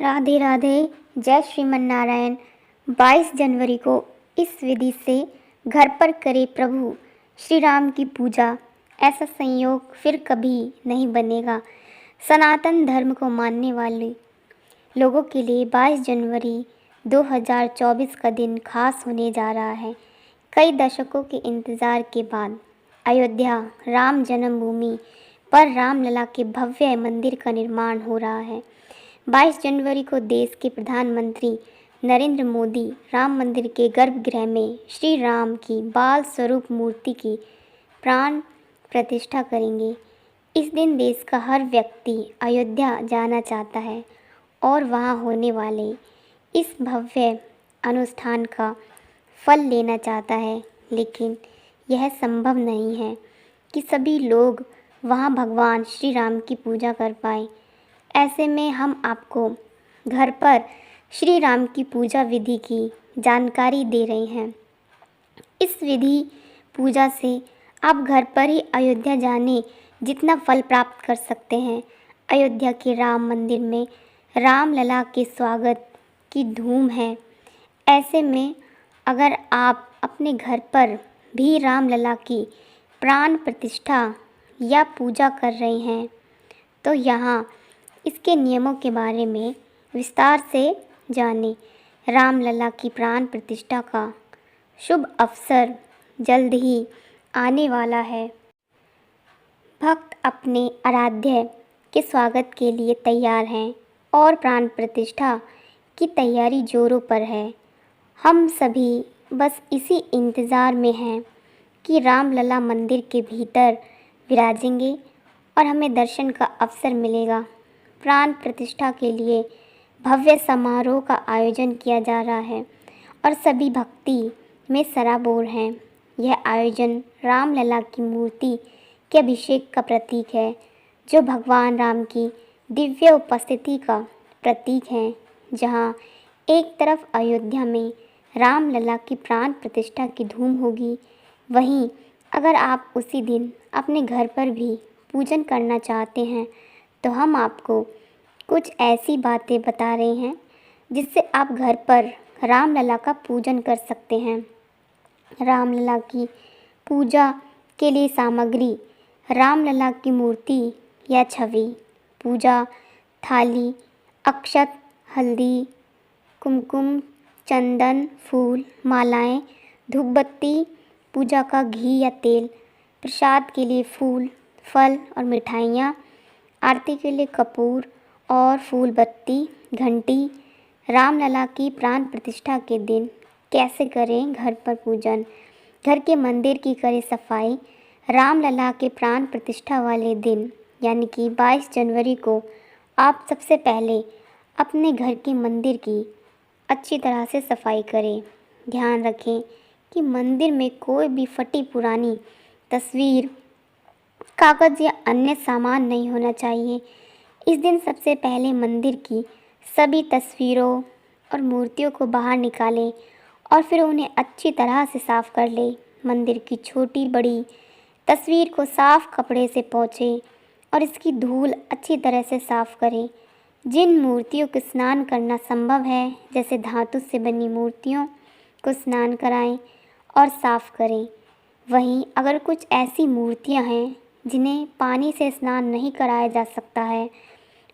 राधे राधे। जय श्रीमन नारायण। 22 जनवरी को इस विधि से घर पर करे प्रभु श्री राम की पूजा। ऐसा संयोग फिर कभी नहीं बनेगा। सनातन धर्म को मानने वाले लोगों के लिए 22 जनवरी 2024 का दिन खास होने जा रहा है। कई दशकों के इंतज़ार के बाद अयोध्या राम जन्मभूमि पर रामलला के भव्य मंदिर का निर्माण हो रहा है। 22 जनवरी को देश के प्रधानमंत्री नरेंद्र मोदी राम मंदिर के गर्भगृह में श्री राम की बाल स्वरूप मूर्ति की प्राण प्रतिष्ठा करेंगे। इस दिन देश का हर व्यक्ति अयोध्या जाना चाहता है और वहां होने वाले इस भव्य अनुष्ठान का फल लेना चाहता है, लेकिन यह संभव नहीं है कि सभी लोग वहां भगवान श्री राम की पूजा कर पाए। ऐसे में हम आपको घर पर श्री राम की पूजा विधि की जानकारी दे रहे हैं। इस विधि पूजा से आप घर पर ही अयोध्या जाने जितना फल प्राप्त कर सकते हैं। अयोध्या के राम मंदिर में रामलला के स्वागत की धूम है। ऐसे में अगर आप अपने घर पर भी रामलला की प्राण प्रतिष्ठा या पूजा कर रहे हैं तो यहाँ इसके नियमों के बारे में विस्तार से जानें। रामलला की प्राण प्रतिष्ठा का शुभ अवसर जल्द ही आने वाला है। भक्त अपने आराध्य के स्वागत के लिए तैयार हैं और प्राण प्रतिष्ठा की तैयारी जोरों पर है। हम सभी बस इसी इंतज़ार में हैं कि रामलला मंदिर के भीतर विराजेंगे और हमें दर्शन का अवसर मिलेगा। प्राण प्रतिष्ठा के लिए भव्य समारोह का आयोजन किया जा रहा है और सभी भक्ति में सराबोर हैं। यह आयोजन रामलला की मूर्ति के अभिषेक का प्रतीक है, जो भगवान राम की दिव्य उपस्थिति का प्रतीक है। जहां एक तरफ अयोध्या में रामलला की प्राण प्रतिष्ठा की धूम होगी, वहीं अगर आप उसी दिन अपने घर पर भी पूजन करना चाहते हैं तो हम आपको कुछ ऐसी बातें बता रहे हैं जिससे आप घर पर रामलला का पूजन कर सकते हैं। रामलला की पूजा के लिए सामग्री: रामलला की मूर्ति या छवि, पूजा थाली, अक्षत, हल्दी, कुमकुम, चंदन, फूल, मालाएं, धूपबत्ती, पूजा का घी या तेल, प्रसाद के लिए फूल, फल और मिठाइयाँ, आरती के लिए कपूर और फूल बत्ती, घंटी। रामलला की प्राण प्रतिष्ठा के दिन कैसे करें घर पर पूजन? घर के मंदिर की करें सफाई। रामलला के प्राण प्रतिष्ठा वाले दिन यानी कि 22 जनवरी को आप सबसे पहले अपने घर के मंदिर की अच्छी तरह से सफाई करें। ध्यान रखें कि मंदिर में कोई भी फटी पुरानी तस्वीर, कागज़ या अन्य सामान नहीं होना चाहिए। इस दिन सबसे पहले मंदिर की सभी तस्वीरों और मूर्तियों को बाहर निकालें और फिर उन्हें अच्छी तरह से साफ़ कर लें। मंदिर की छोटी बड़ी तस्वीर को साफ़ कपड़े से पोंछें और इसकी धूल अच्छी तरह से साफ़ करें। जिन मूर्तियों को स्नान करना संभव है, जैसे धातु से बनी मूर्तियों को स्नान कराएं और साफ़ करें। वहीं अगर कुछ ऐसी मूर्तियां हैं जिन्हें पानी से स्नान नहीं कराया जा सकता है,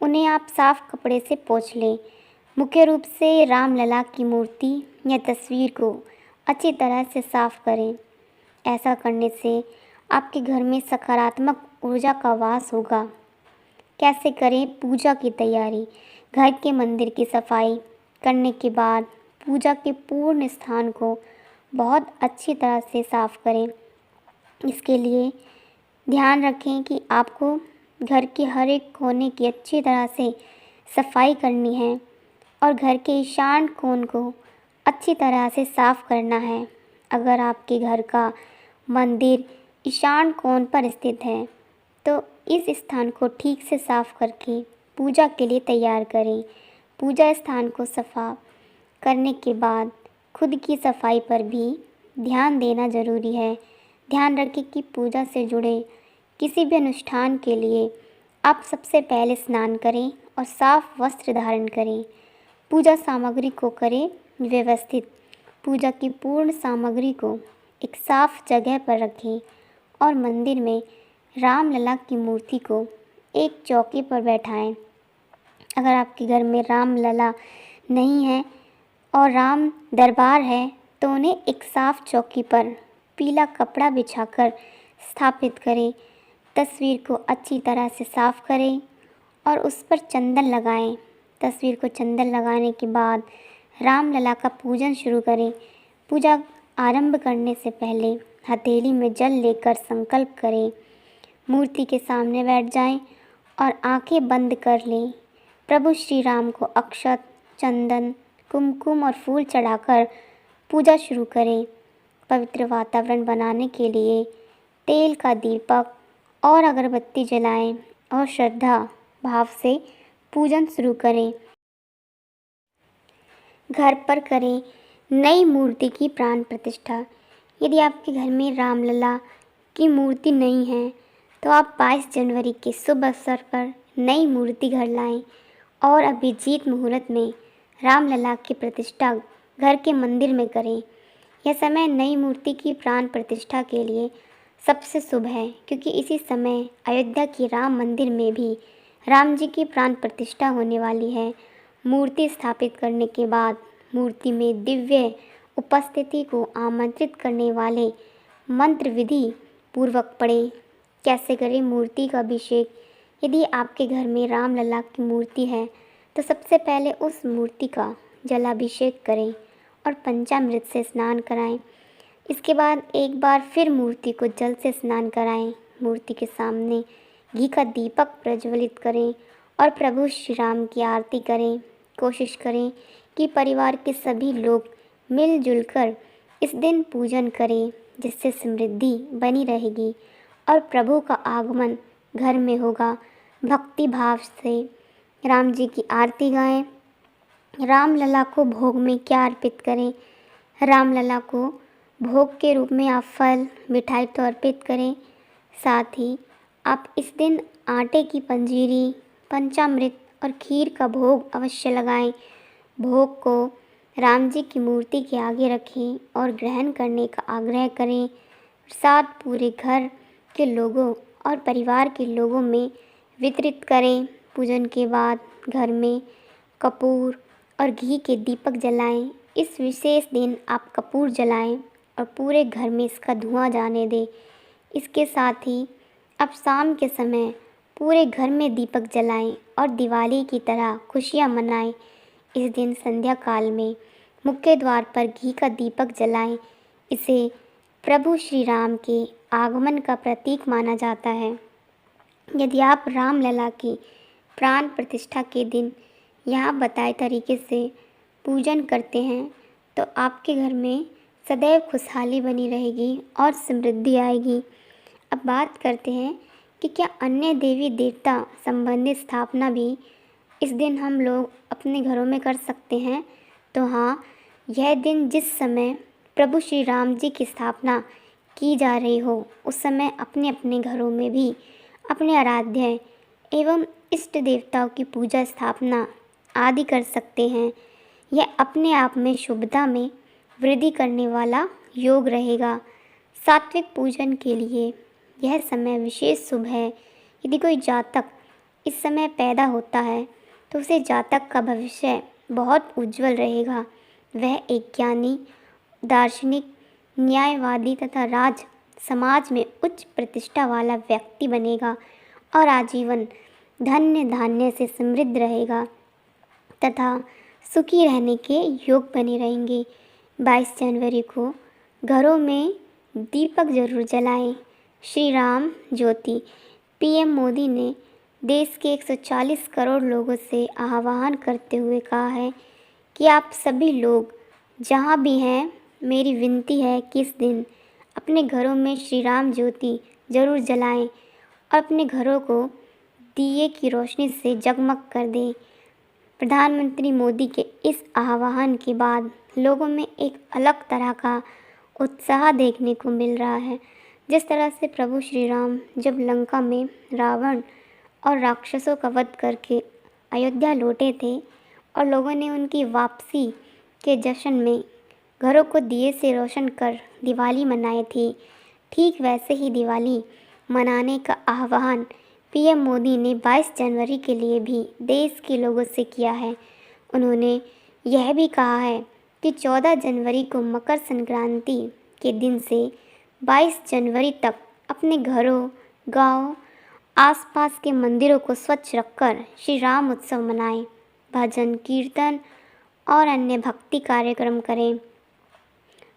उन्हें आप साफ़ कपड़े से पोंछ लें। मुख्य रूप से रामलला की मूर्ति या तस्वीर को अच्छी तरह से साफ़ करें। ऐसा करने से आपके घर में सकारात्मक ऊर्जा का वास होगा। कैसे करें पूजा की तैयारी? घर के मंदिर की सफाई करने के बाद पूजा के पूर्ण स्थान को बहुत अच्छी तरह से साफ़ करें। इसके लिए ध्यान रखें कि आपको घर के हर एक कोने की अच्छी तरह से सफाई करनी है और घर के ईशान कोण को अच्छी तरह से साफ़ करना है। अगर आपके घर का मंदिर ईशान कोण पर स्थित है तो इस स्थान को ठीक से साफ़ करके पूजा के लिए तैयार करें। पूजा स्थान को सफ़ा करने के बाद खुद की सफाई पर भी ध्यान देना ज़रूरी है। ध्यान रखें कि पूजा से जुड़े किसी भी अनुष्ठान के लिए आप सबसे पहले स्नान करें और साफ वस्त्र धारण करें। पूजा सामग्री को करें व्यवस्थित। पूजा की पूर्ण सामग्री को एक साफ जगह पर रखें और मंदिर में रामलला की मूर्ति को एक चौकी पर बैठाएं। अगर आपके घर में रामलला नहीं है और राम दरबार है तो उन्हें एक साफ चौकी पर पीला कपड़ा बिछाकर स्थापित करें। तस्वीर को अच्छी तरह से साफ करें और उस पर चंदन लगाएं। तस्वीर को चंदन लगाने के बाद रामलला का पूजन शुरू करें। पूजा आरंभ करने से पहले हथेली में जल लेकर संकल्प करें। मूर्ति के सामने बैठ जाएं और आंखें बंद कर लें। प्रभु श्री राम को अक्षत, चंदन, कुमकुम और फूल चढ़ाकर पूजा शुरू करें। पवित्र वातावरण बनाने के लिए तेल का दीपक और अगरबत्ती जलाएं और श्रद्धा भाव से पूजन शुरू करें। घर पर करें नई मूर्ति की प्राण प्रतिष्ठा। यदि आपके घर में रामलला की मूर्ति नहीं है तो आप 22 जनवरी के शुभ अवसर पर नई मूर्ति घर लाएं और अभिजीत मुहूर्त में रामलला की प्रतिष्ठा घर के मंदिर में करें। यह समय नई मूर्ति की प्राण प्रतिष्ठा के लिए सबसे शुभ है, क्योंकि इसी समय अयोध्या के राम मंदिर में भी राम जी की प्राण प्रतिष्ठा होने वाली है। मूर्ति स्थापित करने के बाद मूर्ति में दिव्य उपस्थिति को आमंत्रित करने वाले मंत्र विधि पूर्वक पढ़ें। कैसे करें मूर्ति का अभिषेक? यदि आपके घर में रामलला की मूर्ति है तो सबसे पहले उस मूर्ति का जलाभिषेक करें और पंचामृत से स्नान कराएं। इसके बाद एक बार फिर मूर्ति को जल से स्नान कराएं। मूर्ति के सामने घी का दीपक प्रज्वलित करें और प्रभु श्री राम की आरती करें। कोशिश करें कि परिवार के सभी लोग मिलजुल कर इस दिन पूजन करें, जिससे समृद्धि बनी रहेगी और प्रभु का आगमन घर में होगा। भक्ति भाव से राम जी की आरती गाएं। रामलला को भोग में क्या अर्पित करें? रामलला को भोग के रूप में आप फल, मिठाई तो अर्पित करें, साथ ही आप इस दिन आटे की पंजीरी, पंचामृत और खीर का भोग अवश्य लगाएं। भोग को राम जी की मूर्ति के आगे रखें और ग्रहण करने का आग्रह करें। साथ पूरे घर के लोगों और परिवार के लोगों में वितरित करें। पूजन के बाद घर में कपूर और घी के दीपक जलाएं। इस विशेष दिन आप कपूर जलाएं और पूरे घर में इसका धुआं जाने दें। इसके साथ ही आप शाम के समय पूरे घर में दीपक जलाएं और दिवाली की तरह खुशियां मनाएं। इस दिन संध्या काल में मुख्य द्वार पर घी का दीपक जलाएं। इसे प्रभु श्री राम के आगमन का प्रतीक माना जाता है। यदि आप रामलला की प्राण प्रतिष्ठा के दिन यहाँ बताए तरीके से पूजन करते हैं तो आपके घर में सदैव खुशहाली बनी रहेगी और समृद्धि आएगी। अब बात करते हैं कि क्या अन्य देवी देवता संबंधित स्थापना भी इस दिन हम लोग अपने घरों में कर सकते हैं? तो हाँ, यह दिन जिस समय प्रभु श्री राम जी की स्थापना की जा रही हो उस समय अपने अपने घरों में भी अपने आराध्य एवं इष्ट देवताओं की पूजा स्थापना आदि कर सकते हैं। यह अपने आप में शुभता में वृद्धि करने वाला योग रहेगा। सात्विक पूजन के लिए यह समय विशेष शुभ है। यदि कोई जातक इस समय पैदा होता है तो उसे जातक का भविष्य बहुत उज्जवल रहेगा। वह एक ज्ञानी, दार्शनिक, न्यायवादी तथा राज समाज में उच्च प्रतिष्ठा वाला व्यक्ति बनेगा और आजीवन धन्य धान्य से समृद्ध रहेगा तथा सुखी रहने के योग बने रहेंगे। 22 जनवरी को घरों में दीपक जरूर जलाएं। श्री राम ज्योति। पीएम मोदी ने देश के 140 करोड़ लोगों से आह्वान करते हुए कहा है कि आप सभी लोग जहां भी हैं, मेरी विनती है कि इस दिन अपने घरों में श्री राम ज्योति जरूर जलाएं और अपने घरों को दिए की रोशनी से जगमग कर दें। प्रधानमंत्री मोदी के इस आह्वान के बाद लोगों में एक अलग तरह का उत्साह देखने को मिल रहा है। जिस तरह से प्रभु श्री राम जब लंका में रावण और राक्षसों का वध करके अयोध्या लौटे थे और लोगों ने उनकी वापसी के जश्न में घरों को दिए से रोशन कर दिवाली मनाई थी। ठीक वैसे ही दिवाली मनाने का आह्वान पीएम मोदी ने 22 जनवरी के लिए भी देश के लोगों से किया है। उन्होंने यह भी कहा है कि 14 जनवरी को मकर संक्रांति के दिन से 22 जनवरी तक अपने घरों, गांव, आसपास के मंदिरों को स्वच्छ रखकर श्री राम उत्सव मनाएं, भजन, कीर्तन और अन्य भक्ति कार्यक्रम करें।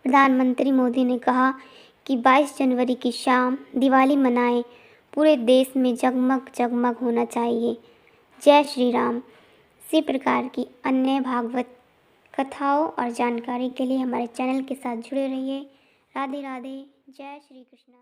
प्रधानमंत्री मोदी ने कहा कि 22 जनवरी की शाम दिवाली मनाएं, पूरे देश में जगमग जगमग होना चाहिए। जय श्री राम। इसी प्रकार की अन्य भागवत कथाओं और जानकारी के लिए हमारे चैनल के साथ जुड़े रहिए। राधे राधे। जय श्री कृष्ण।